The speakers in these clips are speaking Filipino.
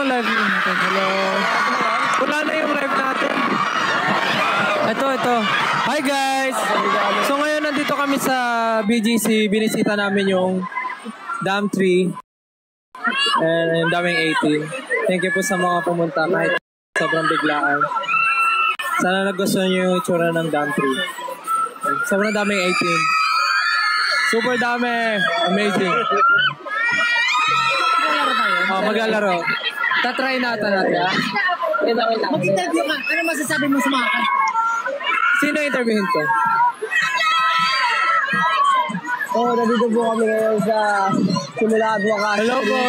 ang live natin. Hello. Wala na yung live natin. Ito. Hi guys! So ngayon nandito kami sa BGC. Binisita namin yung Dam 3. And yung daming 18. Thank you po sa mga pumunta kahit sobrang biglaan. Sana nagustuhan nyo yung itsura ng Dam 3. Sobrang daming 18. Super dami! Amazing! Maglalaro. Tatry natin. Mag-interview ka. Ano masasabi mo sa mga kanta? Sino interviewin ko? Nandito po kami ngayon sa Simula Advocacy. Hello po.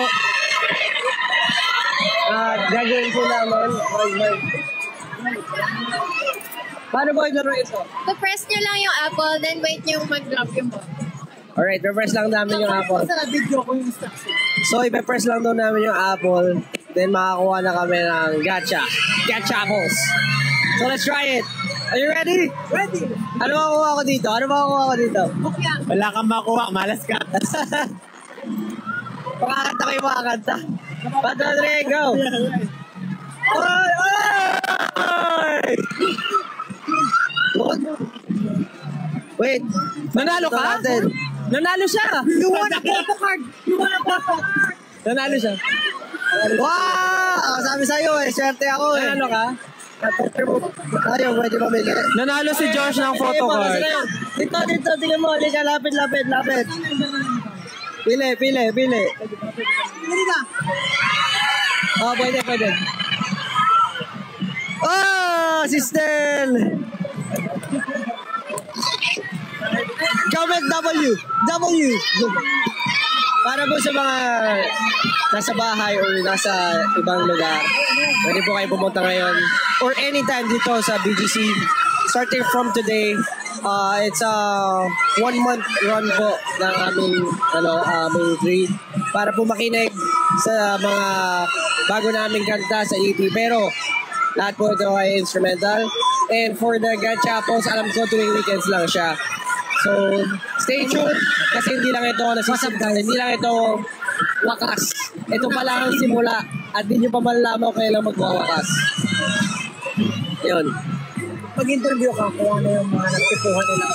At gagawin po namin. Paano po yung laro ito? So-press nyo lang yung apple, then wait nyo mag-drop yung ball. Alright, i-press lang namin yung apple. Sa video ko yung instruction. So, i-press lang daw namin yung apple. Then, makakuha na kami ng gacha. Gacha apples. So, let's try it. Are you ready? Ready. Ano makukuha ko dito? Bukya. Wala kang makuha. Malas ka. Pakakanta ko yung mga kanta. 1, 2, 3, go! Oy! Wait. Nanalo ka? Nanalo siya. You want a photo card. Nanalo siya. Wow! Sabi sa'yo swerte ako Nanalo ka? Ayaw, pwede pamili. Nanalo si Josh ng photo card. Dito, tingnan mo. Dito, lapit. Pili. Pili ka. Pwede. Si Stel! Comment W! Para po sa mga nasa bahay or nasa ibang lugar, pwede po kayo pumunta ngayon or anytime dito sa BGC. Starting from today, it's a 1-month run po ng aming tree para po makinig sa mga bago naming kanta sa EP. Pero lahat po ito ay instrumental. And for the gacha apples, alam ko tuwing weekends lang siya. So, stay tuned kasi hindi lang ito hindi lang ito wakas. Ito pa lang ang simula at di nyo pa malalaman kung kailan magwawakas. Yun. Pag-interview ka, kung ano yung mga nagtipuhan nila.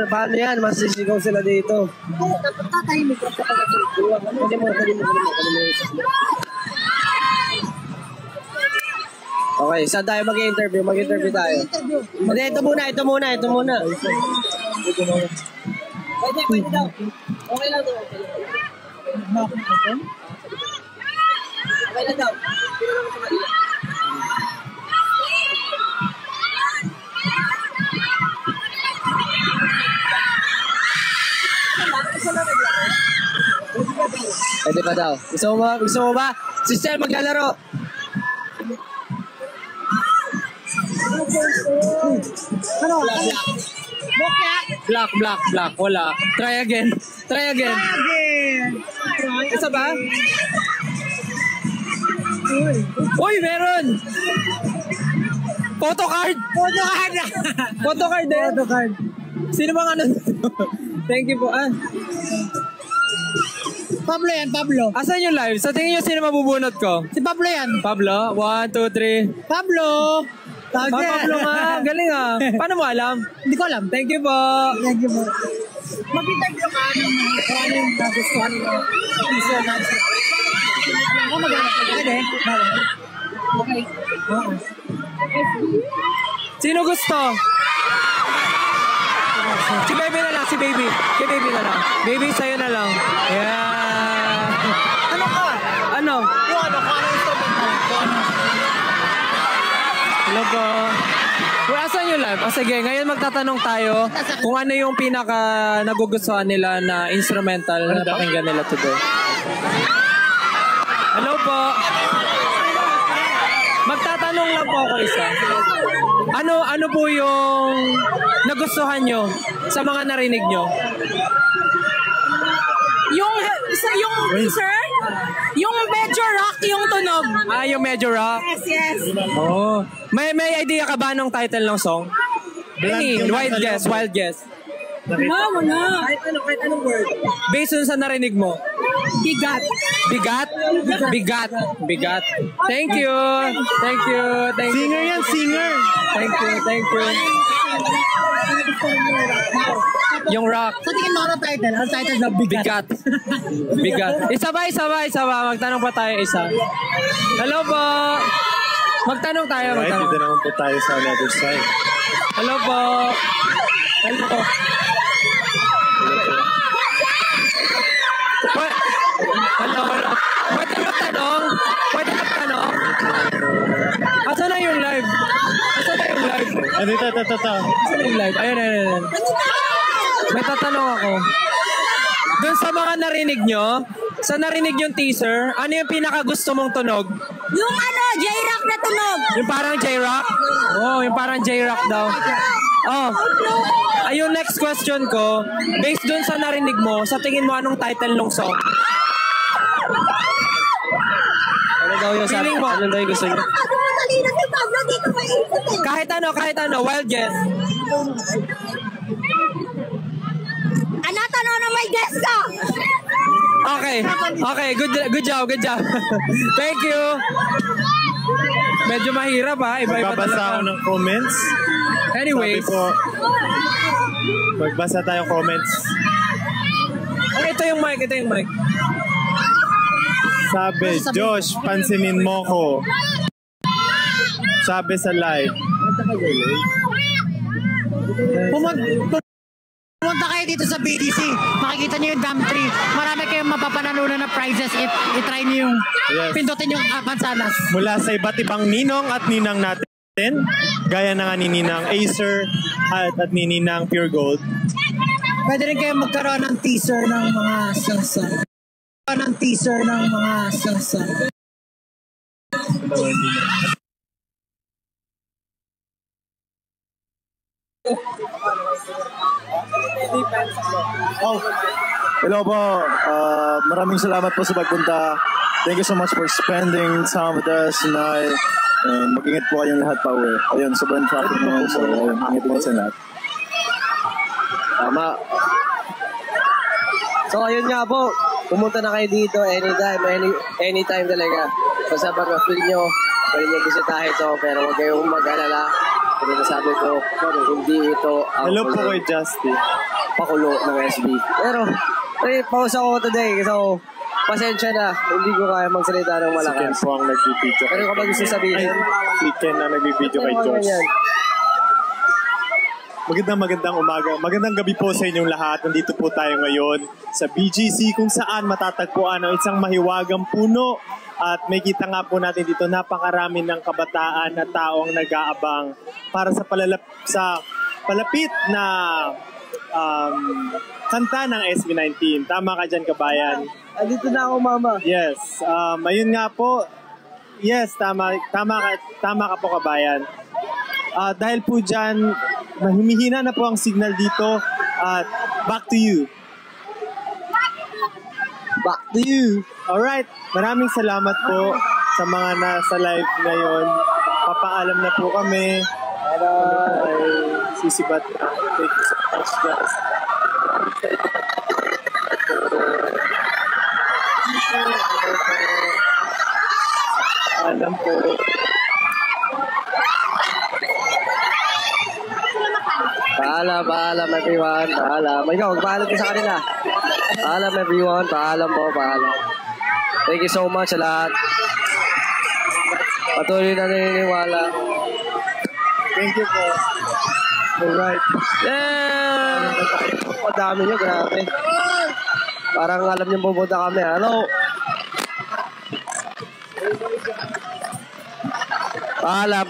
Paano yan? Masisigaw sila dito. Tatahimik ka sa pag-interview. Pwede mo. Okay, saan tayo mag-interview? Mag-interview tayo. Hindi, ito muna. Pwede daw. Okay lang daw. Okay lang daw. Pwede pa daw. Gusto mo ba? Sister, maglalaro. Ano? Black. Wala. Try again. Isa ba? Uy, meron! Photo card din. Sino bang ano? Thank you po. Pablo. Asan yung live? Sa tingin nyo sino mabubunot ko? Si Pablo yan. Pablo? 1, 2, 3. Pablo nga. Galing ah. Paano mo alam? Hindi ko alam. Thank you po. Mag-interview ka ng ano yung nagustuhan mo. Okay. Sino gusto? Si Baby na lang, si Baby. Si Baby na lang. Baby, sa'yo na lang. Yeah. Ano ka? Ano? Yung ano, kung ano instrument mo? Hello po. Well, asan yung live? Sige, ngayon magtatanong tayo kung ano yung pinaka nagugustuhan nila na instrumental na pakinggan nila today. Hello po. Magtatanong lang po ako isa. Ano po yung nagustuhan nyo sa mga narinig nyo? Yung sir? Yung medyo rock yung tunog. Yung medyo rock? Yes. Oh. May idea ka ba ng title ng song? Wild guess. Wala. Kahit anong word. Based on sa narinig mo. Bigat. Bigat? Bigat. Bigat. Thank you. Thank you. Thank you. Singer yan, singer. Thank you. Thank you. Yung rock. Sa tingin mo ano title? Ang title na Bigat. Bigat. Bigat. Isa ba? Magtanong pa tayo isa. Hello po. Magtanong tayo. Right, Magtanong. dito naman po tayo sa another side. Hello po. Hello po. Hello. Pwede magtanong? Asa na yung live? Dito. Asa na yung live? Ayun. May tatanong ako. Doon sa mga narinig nyo, sa narinig yung teaser, ano yung pinaka gusto mong tunog? Yung J-Rock na tunog. Yung parang J-Rock? Oh, yung parang J-Rock daw. Oh. Ayun, next question ko, based doon sa narinig mo, sa tingin mo anong title ng song? Ano daw yung sabi? Feeling mo? Ano daw yung gusto niyo? Kahit ano, wild guess. Tanong na may guess ka. Okay, good job. Thank you. Medyo mahirap ha, iba-iba Magbabasa ako talaga. ng comments. Anyways, Sabi po, magbasa tayo comments. ito yung mic. Sabi, Josh, pansinin mo ko. Sabi sa live. Pumunta kayo dito sa BDC, makikita niyo yung dump tree. Marami kayong mapapanalunan na prizes if i-try niyo yung Yes. pindutin yung mansanas. Mula sa iba't ibang ninong at ninang natin, gaya na nga ni Ninang Acer at ni Ninang Pure Gold. Pwede rin kayong magkaroon ng teaser ng mga salsa. Oh, hello po. Maraming salamat po sa pagpunta. Thank you so much for spending time with us tonight. And mag-ingat po kayong lahat pa uwi. Ayun, sobrang traffic naman. So, ayun, ingat sa lahat. Tama. So, ayun nga po. Pumunta na kayo dito anytime talaga. Basta pag ma-feel nyo, pwede nyo bisitahin to. Pero huwag kayong mag-alala. Kasi nasabi ko, hindi ito ang Hello po kay Justy. pakulo ng SB. Pero, pause ako today. So, pasensya na. Hindi ko kaya magsalita ng Si Ken malakas. po ang nagbibideo. Pero kapag gusto sabihin, Si Ken ang nagbibideo kay ano Josh. yan? Magandang umaga. Magandang gabi po sa inyong lahat. Nandito po tayo ngayon sa BGC kung saan matatagpuan ang isang mahiwagang puno. At may kita nga po natin dito napakarami ng kabataan na taong nag-aabang para sa palapit na kanta ng SB19. Tama ka dyan, kabayan. Andito na ako, mama. Yes. Ayun nga po. Yes, tama ka po, kabayan. Dahil po dyan, humihina na po ang signal dito. At back to you. Back to you. Alright, maraming salamat po sa mga nasa live ngayon. Papaalam na po kami. Ay sisibat na. Thank you so much, guys. Alam po. Paalam everyone. Paalam. Ikaw, paalam ko sa kanila. Paalam everyone. Paalam po, paalam. Thank you so much sa lahat. Patuloy na naniniwala. Thank you po. Alright. Yeah! Ang dami nyo, grabe. Parang alam nyo pupunta kami. Hello? Paalam.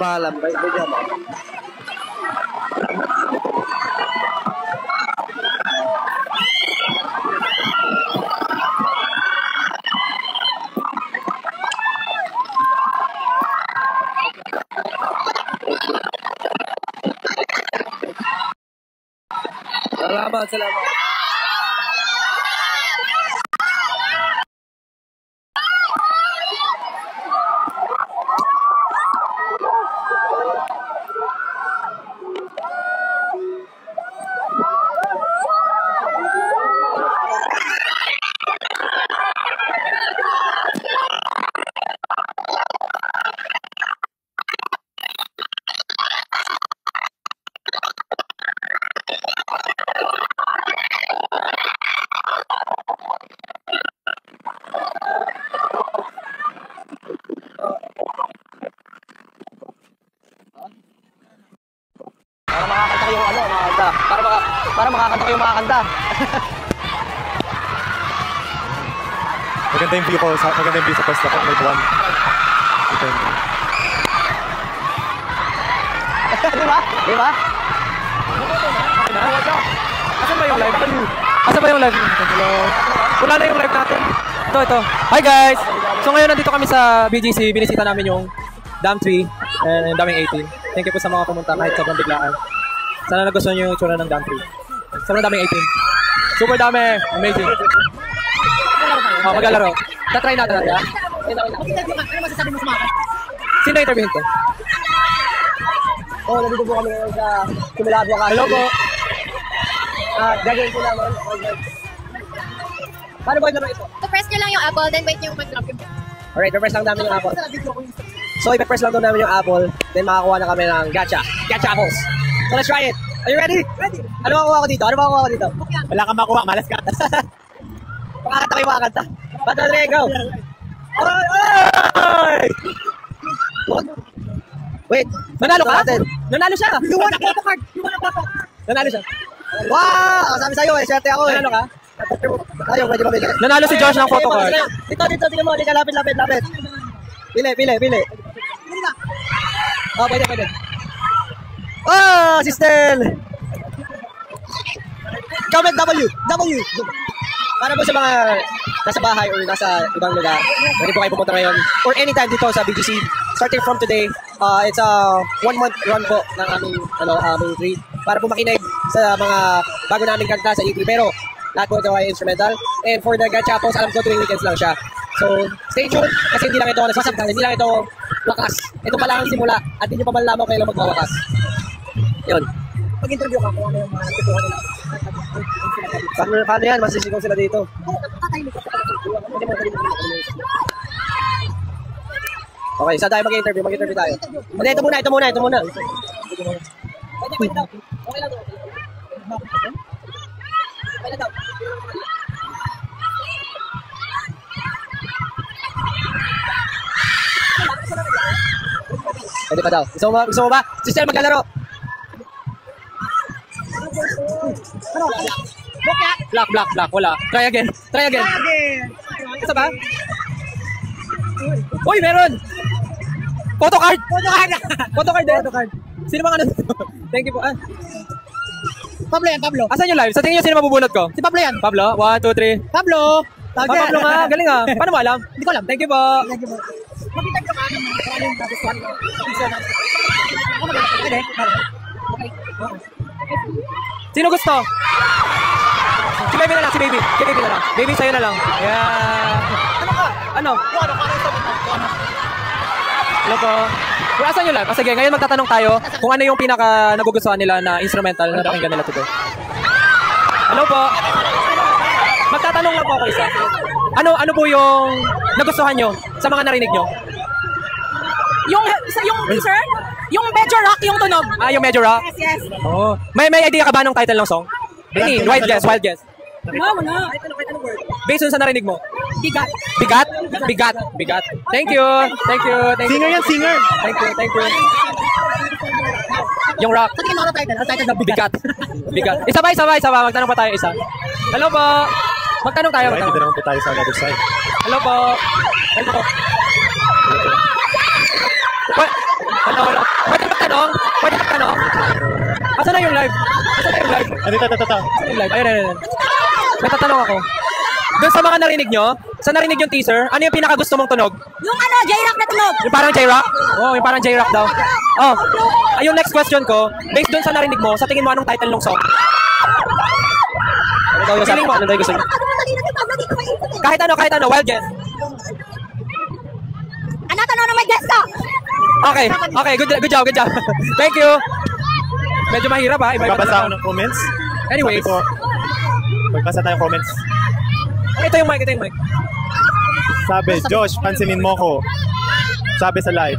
Bye-bye. Salamat. Para makakanta kayo makakanta. Maganda yung view ko. Maganda yung view sa pwesto ko. May buwan. Di ba? Di ba? Asan ba yung live? Asan ba yung live? Wala na yung live natin. Ito. Hi guys! So ngayon nandito kami sa BGC. Binisita namin yung Dam 3 and daming 18. Thank you po sa mga pumunta kahit sobrang biglaan. Sana nagustuhan nyo yung tsura ng Dam 3. Sobrang daming 18. Super dami! Amazing! Maglalaro. Tatry natin natin. Ano masasabi mo sa mga? Sino interviewin ko? Nandito po kami ngayon sa Simula Advocacy. Hello po! Gagawin ko naman. Paano ba yung ito? So, press nyo lang yung apple, then wait nyo mag-drop yung... Alright, i-press lang namin yung apple. So, i-press lang daw namin yung apple, then makakuha na kami ng gacha. Gacha apples. So, let's try it. Are you ready? Ready. Ano makukuha ko dito? Wala kang makuha. Malas ka. Makakanta kayo makakanta. Bato, Andre, go! Ay! Wait, Nanalo ka? Nanalo siya! You want a photo card? Nanalo siya. Wow! Sabi sa'yo eh, swerte ako eh. Nanalo ka? Ayaw, pwede ba pili? Nanalo si Josh ng photo card. Dito, tingnan mo. Dito, lapit. Pili. Oh, pwede. Oh, si Stel! Comment W! Para po sa mga nasa bahay or nasa ibang lugar, pwede po kayo pumunta ngayon or anytime dito sa BGC. Starting from today, it's a 1-month run po ng aming tree para po makinig sa mga bago naming kanta sa E3. Pero lahat po ito ay instrumental. And for the gachapos, alam ko tuwing weekends lang siya. So, stay tuned kasi hindi lang ito nasasabtan, hindi lang ito wakas. Ito pa lang ang simula at hindi nyo pa malalaman kailan magwawakas. Yun. Pag-interview ka, kung ano yung mga natutuhan nila. Paano yan? Masisigaw sila dito. Okay, saan tayo mag-interview? Mag-interview tayo. Hindi, ito muna. Pwede daw. Okay lang daw. Pwede daw. Pwede pa daw. Gusto mo ba? Sister, maglalaro. Black. Wala. Try again. Isa ba? Uy, meron! Photo card din. Sino bang ano? Thank you po. Pablo yan, Pablo. Asan yung live? Sa tingin nyo sino mabubunot ko? Si Pablo yan. Pablo? 1, 2, 3. Pablo! Pablo nga. Galing ah. Paano mo alam? Hindi ko alam. Thank you po. Mag-interview ka ng mga yung nagustuhan mo. Pwede. Sino gusto? Si Baby na lang, si Baby. Si Baby na lang. Baby, sa'yo na lang. Yeah. Ano? Hello po. Well, asan yung live? Sige, ngayon magtatanong tayo kung ano yung pinaka nagugustuhan nila na instrumental na pakinggan nila today. Hello po. Magtatanong lang po ako isa. Ano po yung nagustuhan nyo sa mga narinig nyo? Yung teaser, yung medyo rock yung tunog. Yung medyo rock? Yes. Oh. May idea ka ba ng title ng song? Any, wild guess. Wala. Based on sa narinig mo? Bigat. Bigat. Thank you. Singer yan, singer. Thank you. Yung rock. Sa tingin mo ano title? Ang title na Bigat. Isa ba? Magtanong pa tayo isa. Hello po. Magtanong tayo. Dito naman po tayo sa other side. Hello po. Hello. Pwede magtanong? Asan na yung live? Dito. Asan yung live? Ayun. May tatanong ako. Doon sa mga narinig nyo, sa narinig yung teaser, ano yung pinaka gusto mong tunog? Yung J-rock na tunog. Yung parang J-rock? Yung parang J-rock daw. Yung next question ko, based doon sa narinig mo, sa tingin mo anong title ng song? Ano daw yung sabi mo? Ano daw yung gusto mo? Kahit ano, wild guess. Tanong na may guest ka. Okay, good job. Thank you. Medyo mahirap ha. Magbabasa ako ng comments. Anyways. Magbasa tayo comments. Ito yung mic. Sabi, Josh, pansinin mo ko. Sabi sa live.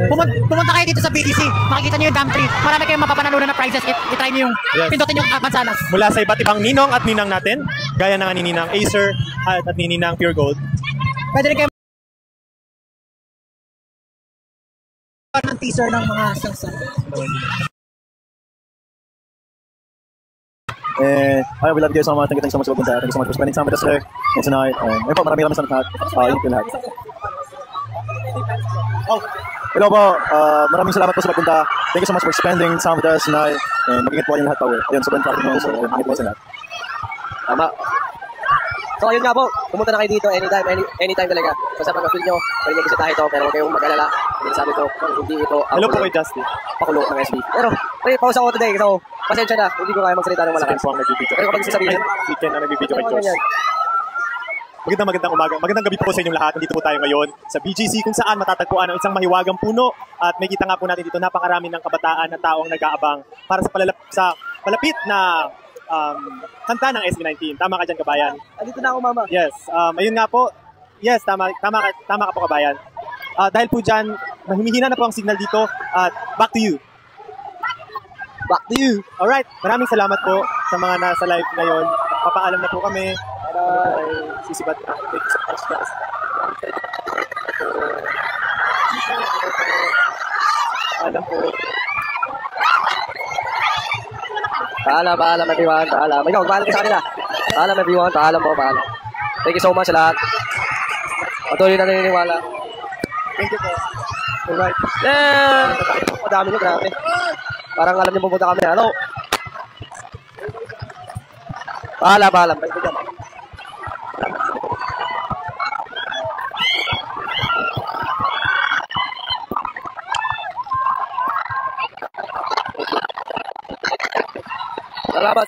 Pumunta kayo dito sa BGC. Makikita niyo yung Dam 3. Marami kayong mapapanalunan na prizes. I-try niyo yung pindutin yung mansanas. Mula sa iba't ibang ninong at ninang natin, gaya ng Ninang Acer at Ninang Pure Gold. Pwede rin kayo ng teaser ng mga songs. And we love you guys so much. Thank you so much for pagpunta. Thank you so much for spending time with us today and tonight. And ayun po, maraming salamat lahat. Yun po lahat. Oh, hello po. Maraming salamat po sa pagpunta. Thank you so much for spending time with us tonight. And mag-ingat po kayong lahat pa uwi. Ayun, sobrang traffic mo. So, mag-ingat po sa lahat. Tama. So ayun nga po, pumunta na kayo dito anytime talaga. Basta pag ma-feel nyo, pwede nyo bisitahin ito, pero huwag kayong mag-alala. Sabi ko, hindi ito Hello po kay Justin. pakulo ng SB. Pero, pause ako today, so pasensya na, hindi ko kaya magsalita ng malakas. Second po ang nagbibideo. Pero kapag gusto sabihin, Weekend ang nagbibideo kay Josh. yan. Magandang umaga. Magandang gabi po sa inyong lahat. Nandito po tayo ngayon sa BGC kung saan matatagpuan ang isang mahiwagang puno at may kita nga po natin dito napakarami ng kabataan na taong nag-aabang para sa palapit na kanta ng SB19. Tama ka dyan, kabayan? Andito na ako, mama. Yes. Ayun nga po. Yes, tama ka po, kabayan. Dahil po dyan, humihina na po ang signal dito at back to you. Back to you. Alright, maraming salamat po sa mga nasa live ngayon. Papaalam na po kami. Sisibat na. Thank you so much, guys. Alam po. Paalam everyone, paalam. Ikaw, paalam ka sa kanila. Paalam everyone, paalam po, paalam. Thank you so much sa lahat. Patuloy na naniniwala. Thank you po. Alright. Yeah! Madami nyo, grabe. Parang alam nyo pupunta kami. Hello? Paalam. Bye, bye. Salamat.